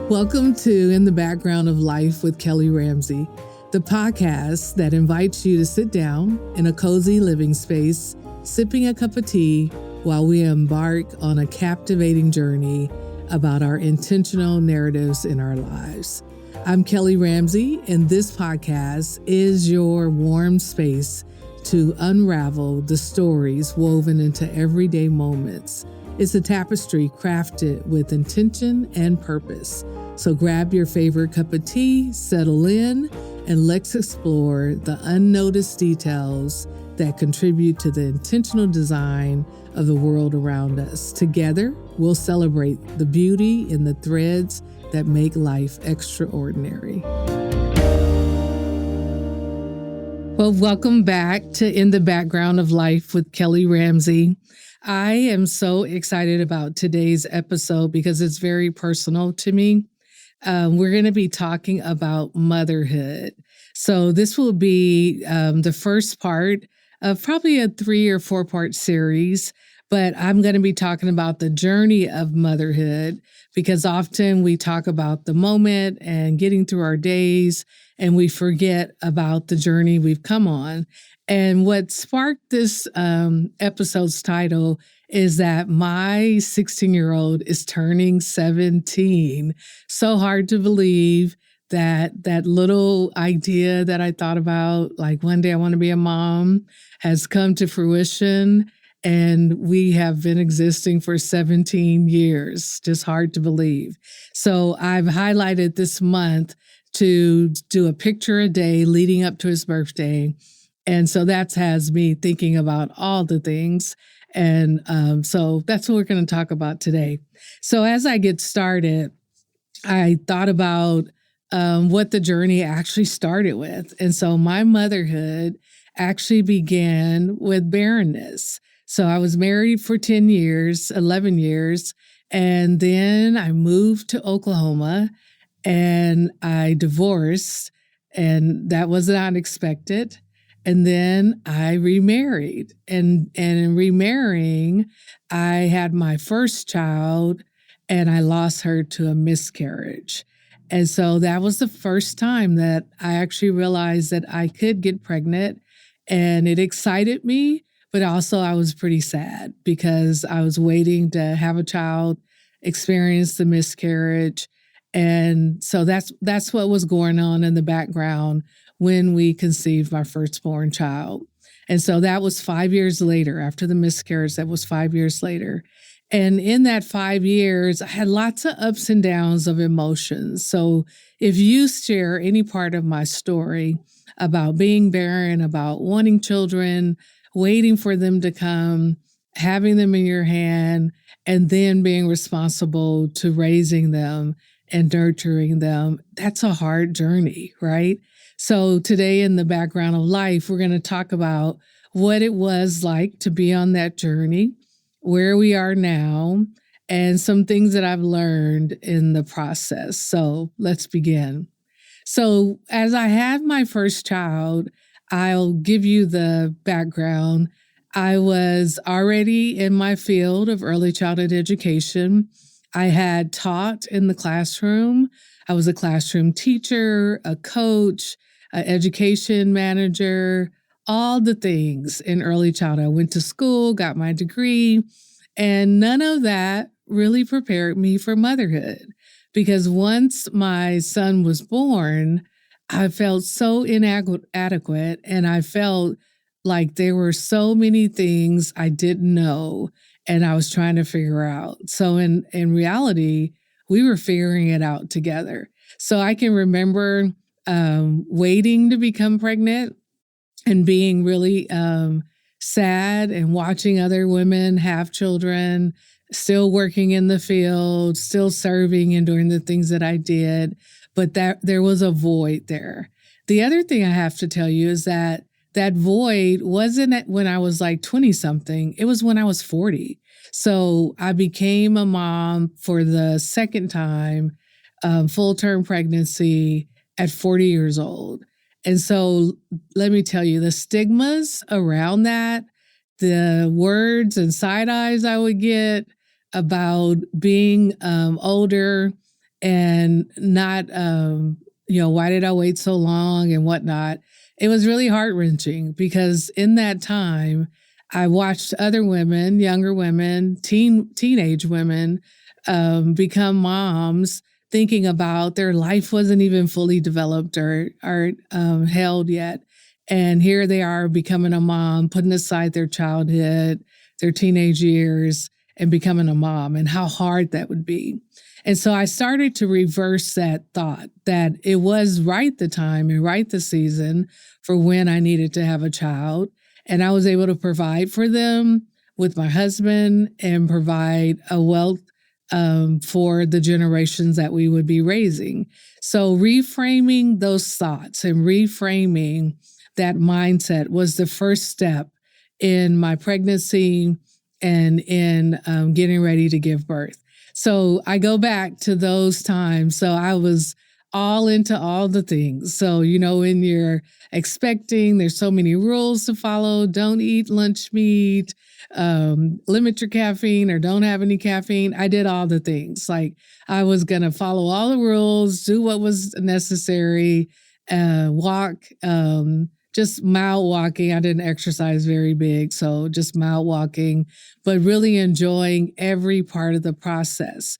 Welcome to In the Background of Life with Kelly Ramsey, the podcast that invites you to sit down in a cozy living space, sipping a cup of tea while we embark on a captivating journey about our intentional narratives in our lives. I'm Kelly Ramsey, and this podcast is your warm space to unravel the stories woven into everyday moments. It's a tapestry crafted with intention and purpose. So grab your favorite cup of tea, settle in, and let's explore the unnoticed details that contribute to the intentional design of the world around us. Together, we'll celebrate the beauty in the threads that make life extraordinary. Well, welcome back to In the Background of Life with Kelly Ramsey. I am so excited about today's episode because it's very personal to me. We're going to be talking about motherhood. So this will be the first part of probably a 3 or 4 part series, but I'm going to be talking about the journey of motherhood because often we talk about the moment and getting through our days and we forget about the journey we've come on. And what sparked this episode's title is that my 16-year-old is turning 17. So hard to believe that that little idea that I thought about, like one day I want to be a mom, has come to fruition. And we have been existing for 17 years. Just hard to believe. So I've highlighted this month to do a picture a day leading up to his birthday. And so that has me thinking about all the things. And so that's what we're going to talk about today. So as I get started, I thought about what the journey actually started with. And so my motherhood actually began with barrenness. So I was married for 11 years, and then I moved to Oklahoma and I divorced, and that was not expected. And then I remarried. And in remarrying, I had my first child and I lost her to a miscarriage. And so that was the first time that I actually realized that I could get pregnant. And it excited me, but also I was pretty sad because I was waiting to have a child, experience the miscarriage. And so that's what was going on in the background when we conceived my firstborn child. And so that was 5 years later. After the miscarriage, that was 5 years later. And in that 5 years, I had lots of ups and downs of emotions. So if you share any part of my story about being barren, about wanting children, waiting for them to come, having them in your hand, and then being responsible to raising them and nurturing them, that's a hard journey, right? So today in the background of life, we're going to talk about what it was like to be on that journey, where we are now, and some things that I've learned in the process. So let's begin. So as I had my first child, I'll give you the background. I was already in my field of early childhood education. I had taught in the classroom. I was a classroom teacher, a coach, an education manager, all the things in early childhood. I went to school, got my degree, and none of that really prepared me for motherhood. Because once my son was born, I felt so inadequate, and I felt like there were so many things I didn't know and I was trying to figure out. So in reality, we were figuring it out together. So I can remember waiting to become pregnant and being really sad and watching other women have children, still working in the field, still serving and doing the things that I did, but that there was a void there. The other thing I have to tell you is that void wasn't when I was like 20 something, it was when I was 40. So I became a mom for the second time, full-term pregnancy at 40 years old. And so let me tell you, the stigmas around that, the words and side eyes I would get about being older and not, why did I wait so long and whatnot. It was really heart-wrenching because in that time, I watched other women, younger women, teenage women, become moms, thinking about their life wasn't even fully developed or held yet. And here they are becoming a mom, putting aside their childhood, their teenage years, and becoming a mom, and how hard that would be. And so I started to reverse that thought that it was right the time and right the season for when I needed to have a child. And I was able to provide for them with my husband and provide a wealth for the generations that we would be raising. So reframing those thoughts and reframing that mindset was the first step in my pregnancy and in getting ready to give birth. So I go back to those times. So I was all into all the things. So, when you're expecting, there's so many rules to follow. Don't eat lunch meat, limit your caffeine or don't have any caffeine. I did all the things. Like I was going to follow all the rules, do what was necessary, walk, just mild walking. I didn't exercise very big, so just mild walking, but really enjoying every part of the process.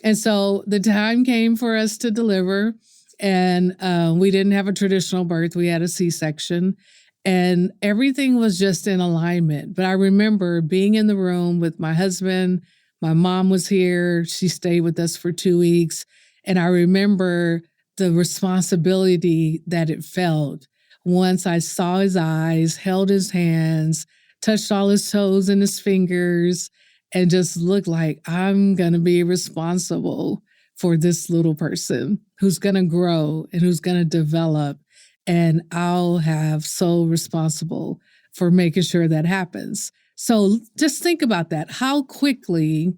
And so the time came for us to deliver, and we didn't have a traditional birth. We had a C-section, and everything was just in alignment. But I remember being in the room with my husband. My mom was here. She stayed with us for 2 weeks. And I remember the responsibility that it felt once I saw his eyes, held his hands, touched all his toes and his fingers, and just looked like I'm going to be responsible for this little person who's going to grow and who's going to develop. And I'll have sole responsible for making sure that happens. So just think about that, how quickly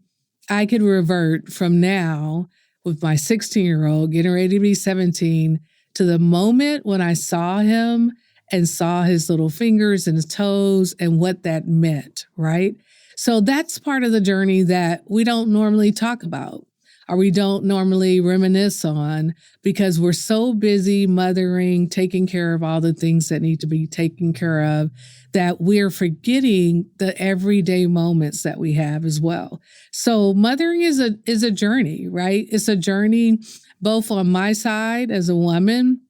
I could revert from now with my 16-year-old getting ready to be 17 to the moment when I saw him and saw his little fingers and his toes and what that meant, right? So that's part of the journey that we don't normally talk about, or we don't normally reminisce on, because we're so busy mothering, taking care of all the things that need to be taken care of, that we're forgetting the everyday moments that we have as well. So mothering is a journey, right? It's a journey both on my side as a woman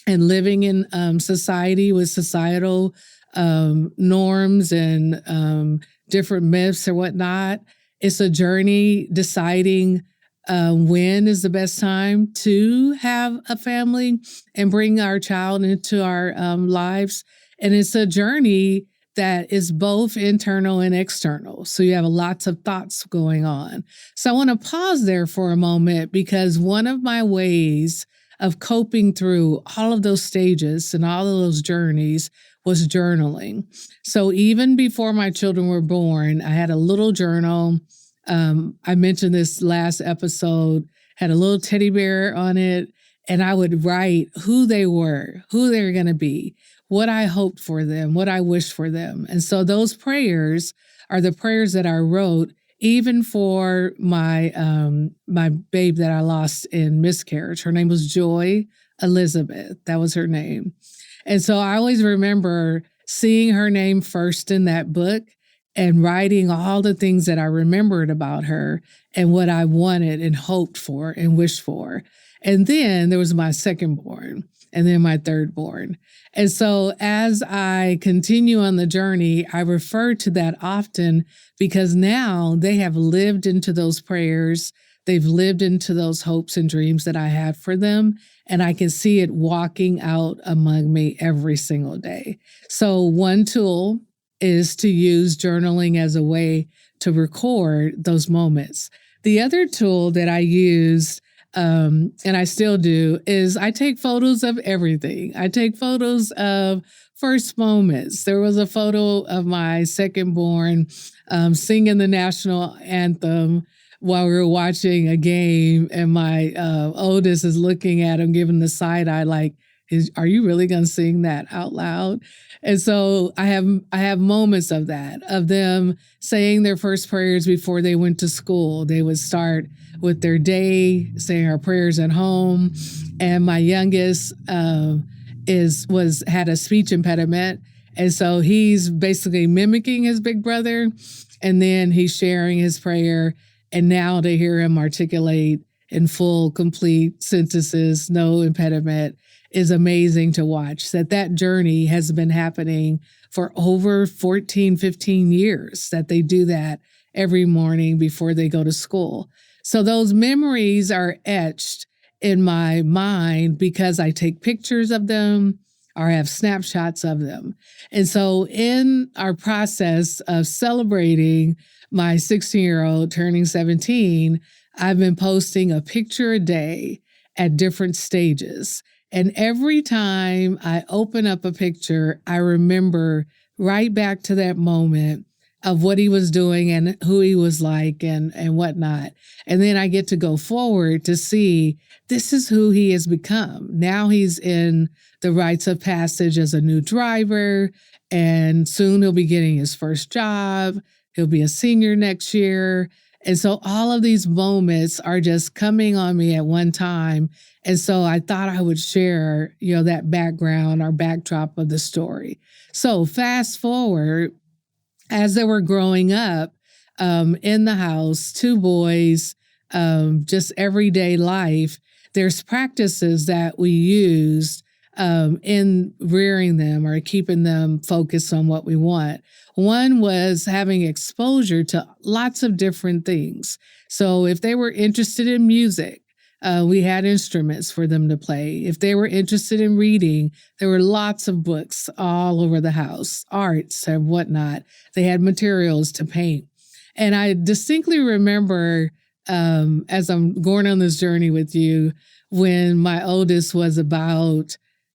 and living in society with societal norms and different myths or whatnot. It's a journey deciding when is the best time to have a family and bring our child into our lives. And it's a journey that is both internal and external. So you have lots of thoughts going on. So I want to pause there for a moment, because one of my ways of coping through all of those stages and all of those journeys was journaling. So even before my children were born, I had a little journal. I mentioned this last episode, had a little teddy bear on it, and I would write who they were going to be, what I hoped for them, what I wished for them. And so those prayers are the prayers that I wrote even for my my babe that I lost in miscarriage. Her name was Joy Elizabeth. That was her name. And so I always remember seeing her name first in that book and writing all the things that I remembered about her and what I wanted and hoped for and wished for. And then there was my second born, and then my third born. And so as I continue on the journey, I refer to that often, because now they have lived into those prayers. They've lived into those hopes and dreams that I had for them. And I can see it walking out among me every single day. So one tool is to use journaling as a way to record those moments. The other tool that I used, and I still do, is I take photos of everything. I take photos of first moments. There was a photo of my second born singing the national anthem while we were watching a game, and my oldest is looking at him, giving the side eye like, Are you really going to sing that out loud? And so I have moments of that, of them saying their first prayers before they went to school. They would start with their day, saying our prayers at home. And my youngest had a speech impediment, and so he's basically mimicking his big brother, and then he's sharing his prayer. And now to hear him articulate in full, complete sentences, no impediment, is amazing to watch. That journey has been happening for over 14, 15 years, that they do that every morning before they go to school. So those memories are etched in my mind because I take pictures of them or have snapshots of them. And so in our process of celebrating my 16-year-old turning 17, I've been posting a picture a day at different stages. And every time I open up a picture, I remember right back to that moment of what he was doing and who he was like and whatnot. And then I get to go forward to see this is who he has become. Now he's in the rites of passage as a new driver, and soon he'll be getting his first job. He'll be a senior next year. And so all of these moments are just coming on me at one time. And so I thought I would share, that background or backdrop of the story. So fast forward, as they were growing up in the house, two boys, just everyday life, there's practices that we used in rearing them or keeping them focused on what we want. One was having exposure to lots of different things. So if they were interested in music, we had instruments for them to play. If they were interested in reading, there were lots of books all over the house, arts and whatnot. They had materials to paint. And I distinctly remember, as I'm going on this journey with you, when my oldest was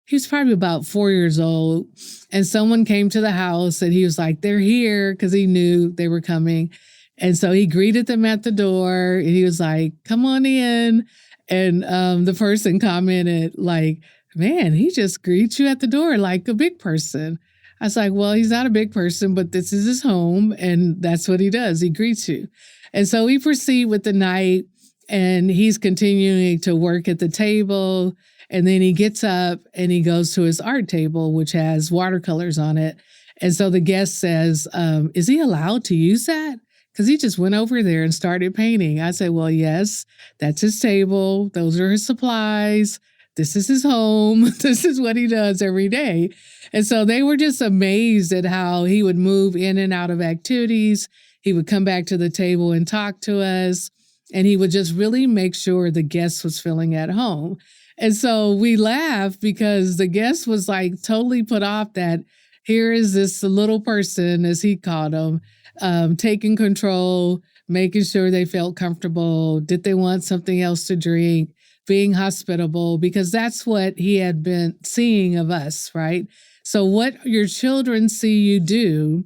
he was probably about 4 years old, and someone came to the house and he was like, they're here, because he knew they were coming. And so he greeted them at the door and he was like, come on in. And the person commented like, man, he just greets you at the door like a big person. I was like, well, he's not a big person, but this is his home and that's what he does. He greets you. And so we proceed with the night, and he's continuing to work at the table. And then he gets up and he goes to his art table, which has watercolors on it. And so the guest says, is he allowed to use that? Because he just went over there and started painting. I said, well, yes, that's his table. Those are his supplies. This is his home. This is what he does every day. And so they were just amazed at how he would move in and out of activities. He would come back to the table and talk to us. And he would just really make sure the guest was feeling at home. And so we laughed because the guest was like totally put off that here is this little person, as he called him, taking control, making sure they felt comfortable. Did they want something else to drink? Being hospitable, because that's what he had been seeing of us, right? So what your children see you do,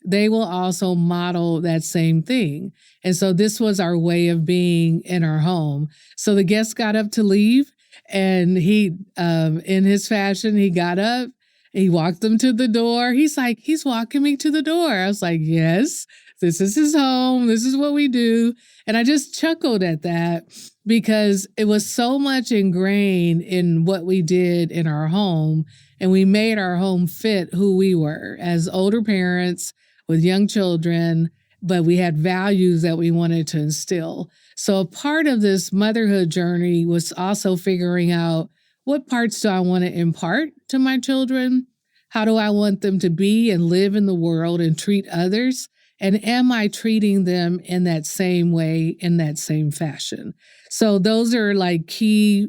they will also model that same thing. And so this was our way of being in our home. So the guest got up to leave, and he, in his fashion, he got up, he walked them to the door. He's like, he's walking me to the door. I was like, yes, this is his home. This is what we do. And I just chuckled at that because it was so much ingrained in what we did in our home. And we made our home fit who we were as older parents with young children, but we had values that we wanted to instill. So a part of this motherhood journey was also figuring out, what parts do I want to impart to my children? How do I want them to be and live in the world and treat others? And am I treating them in that same way, in that same fashion? So those are like key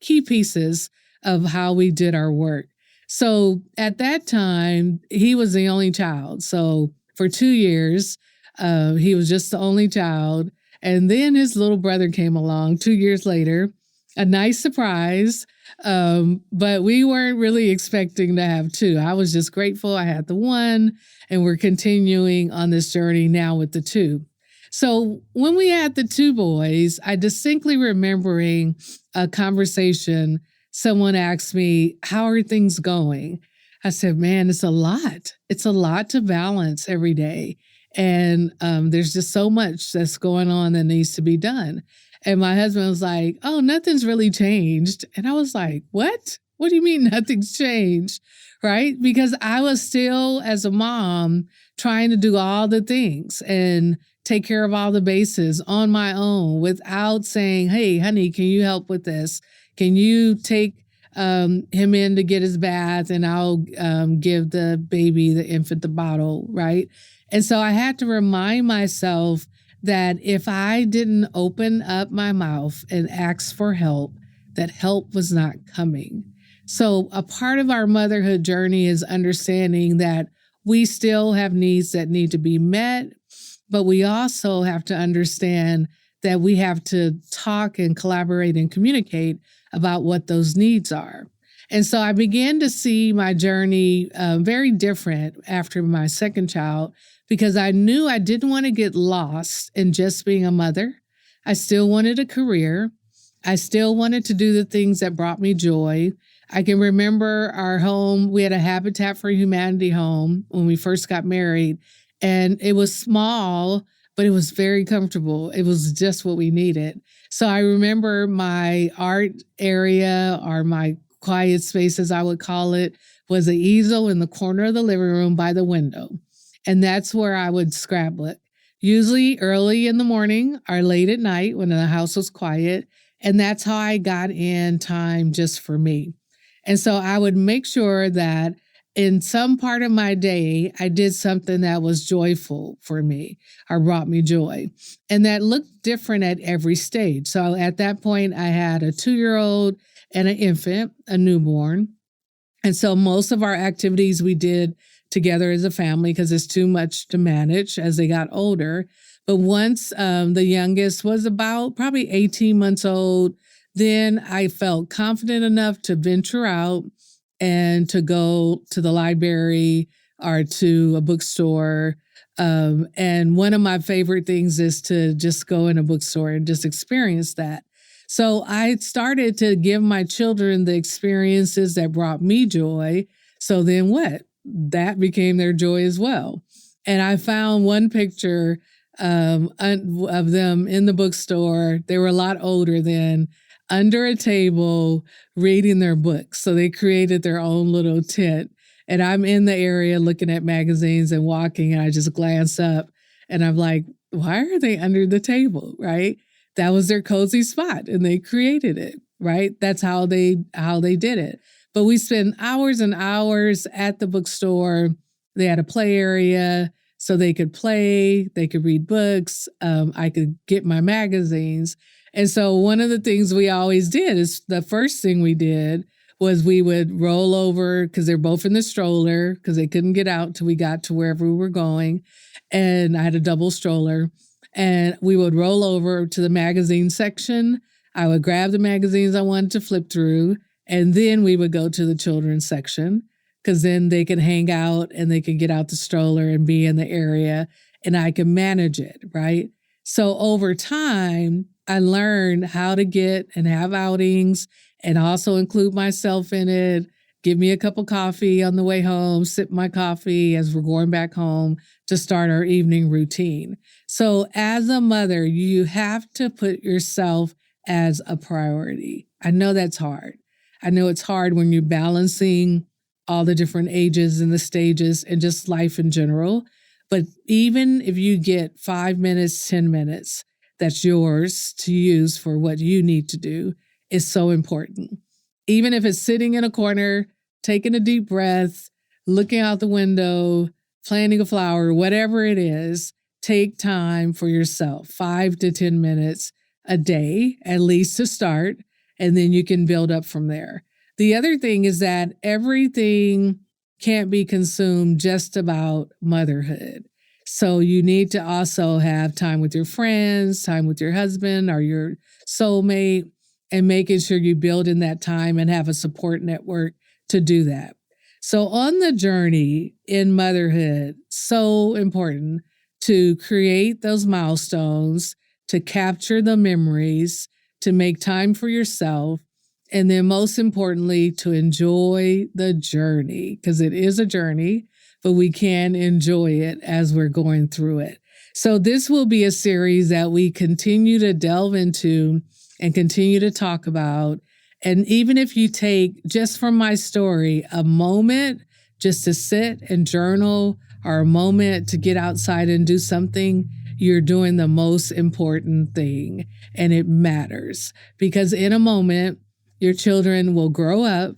pieces of how we did our work. So at that time, he was the only child. So for 2 years, he was just the only child. And then his little brother came along 2 years later, a nice surprise. But we weren't really expecting to have two. I was just grateful I had the one, and we're continuing on this journey now with the two. So when we had the two boys, I distinctly remembering a conversation someone asked me, "How are things going?" I said, "Man, it's a lot. It's a lot to balance every day. And there's just so much that's going on that needs to be done." And my husband was like, "Oh, nothing's really changed." And I was like, "What? What do you mean nothing's changed?" Right? Because I was still, as a mom, trying to do all the things and take care of all the bases on my own without saying, "Hey, honey, can you help with this? Can you take him in to get his bath and I'll give the baby, the infant, the bottle," right? And so I had to remind myself that if I didn't open up my mouth and ask for help, that help was not coming. So a part of our motherhood journey is understanding that we still have needs that need to be met, but we also have to understand that we have to talk and collaborate and communicate about what those needs are. And so I began to see my journey very different after my second child because I knew I didn't want to get lost in just being a mother. I still wanted a career. I still wanted to do the things that brought me joy. I can remember our home. We had a Habitat for Humanity home when we first got married, and it was small, but it was very comfortable. It was just what we needed. So I remember my art area, or my quiet space, as I would call it, was an easel in the corner of the living room by the window. And that's where I would scrabble it, usually early in the morning or late at night when the house was quiet. And that's how I got in time just for me. And so I would make sure that in some part of my day, I did something that was joyful for me or brought me joy. And that looked different at every stage. So at that point, I had a 2-year-old and an infant, a newborn. And so most of our activities we did together as a family because it's too much to manage as they got older. But once the youngest was about probably 18 months old, then I felt confident enough to venture out and to go to the library or to a bookstore. And one of my favorite things is to just go in a bookstore and just experience that. So I started to give my children the experiences that brought me joy. So then what? That became their joy as well. And I found one picture of them in the bookstore. They were a lot older then, under a table reading their books. So they created their own little tent. And I'm in the area looking at magazines and walking, and I just glance up and I'm like, why are they under the table? Right? That was their cozy spot and they created it, right? That's how they did it. But we spent hours and hours at the bookstore. They had a play area so they could play, they could read books. I could get my magazines. And so one of the things we always did is the first thing we did was we would roll over because they're both in the stroller because they couldn't get out till we got to wherever we were going. And I had a double stroller. And we would roll over to the magazine section. I would grab the magazines I wanted to flip through, and then we would go to the children's section because then they could hang out and they could get out the stroller and be in the area, and I could manage it, right? So over time, I learned how to get and have outings and also include myself in it. Give me a cup of coffee on the way home, sip my coffee as we're going back home to start our evening routine. So as a mother, you have to put yourself as a priority. I know that's hard. I know it's hard when you're balancing all the different ages and the stages and just life in general. But even if you get 5 minutes, 10 minutes, that's yours to use for what you need to do is so important. Even if it's sitting in a corner, taking a deep breath, looking out the window, planting a flower, whatever it is, take time for yourself, 5 to 10 minutes a day, at least to start, and then you can build up from there. The other thing is that everything can't be consumed just about motherhood. So you need to also have time with your friends, time with your husband or your soulmate, and making sure you build in that time and have a support network to do that. So on the journey in motherhood, so important to create those milestones, to capture the memories, to make time for yourself, And then most importantly, to enjoy the journey, because it is a journey, but we can enjoy it as we're going through it. So this will be a series that we continue to delve into and continue to talk about. And even if you take, just from my story, a moment just to sit and journal, or a moment to get outside and do something, you're doing the most important thing. And it matters, because in a moment, your children will grow up.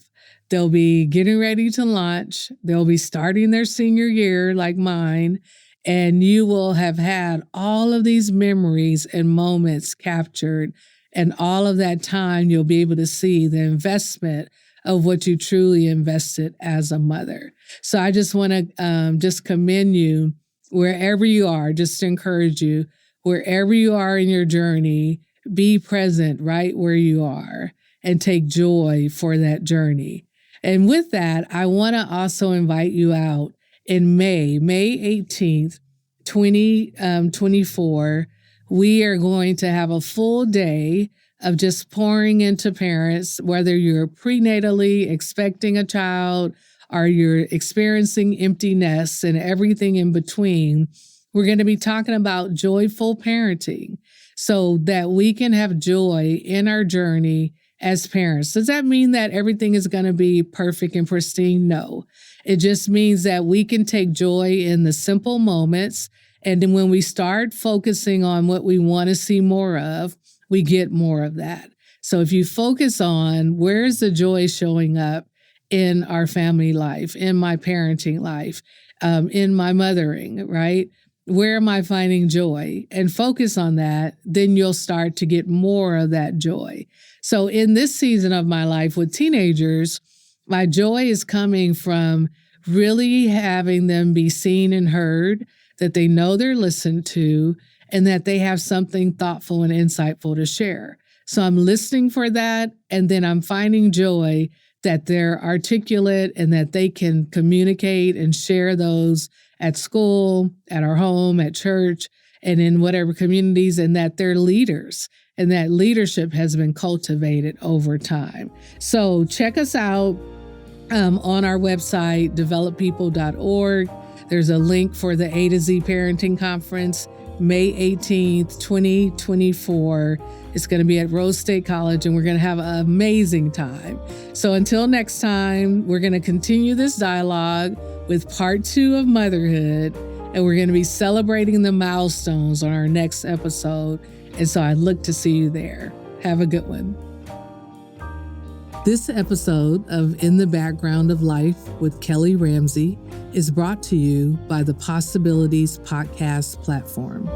They'll be getting ready to launch. They'll be starting their senior year like mine. And you will have had all of these memories and moments captured. And all of that time, you'll be able to see the investment of what you truly invested as a mother. So I just want to just commend you wherever you are, just to encourage you, wherever you are in your journey, be present right where you are and take joy for that journey. And with that, I want to also invite you out in May 18th, 2024. We are going to have a full day of just pouring into parents, whether you're prenatally expecting a child or you're experiencing empty nests and everything in between. We're going to be talking about joyful parenting so that we can have joy in our journey as parents. Does that mean that everything is going to be perfect and pristine? No. It just means that we can take joy in the simple moments. And then when we start focusing on what we want to see more of, we get more of that. So if you focus on where's the joy showing up in our family life, in my parenting life, in my mothering, right? Where am I finding joy? And focus on that, then you'll start to get more of that joy. So in this season of my life with teenagers, my joy is coming from really having them be seen and heard, that they know they're listened to, and that they have something thoughtful and insightful to share. So I'm listening for that, and then I'm finding joy that they're articulate and that they can communicate and share those at school, at our home, at church, and in whatever communities, and that they're leaders, and that leadership has been cultivated over time. So check us out on our website, developpeople.org. There's a link for the A to Z Parenting Conference, May 18th, 2024. It's going to be at Rose State College, and we're going to have an amazing time. So until next time, we're going to continue this dialogue with part 2 of Motherhood, and we're going to be celebrating the milestones on our next episode. And so I look to see you there. Have a good one. This episode of In the Background of Life with Kelly Ramsey is brought to you by the Possibilities Podcast platform.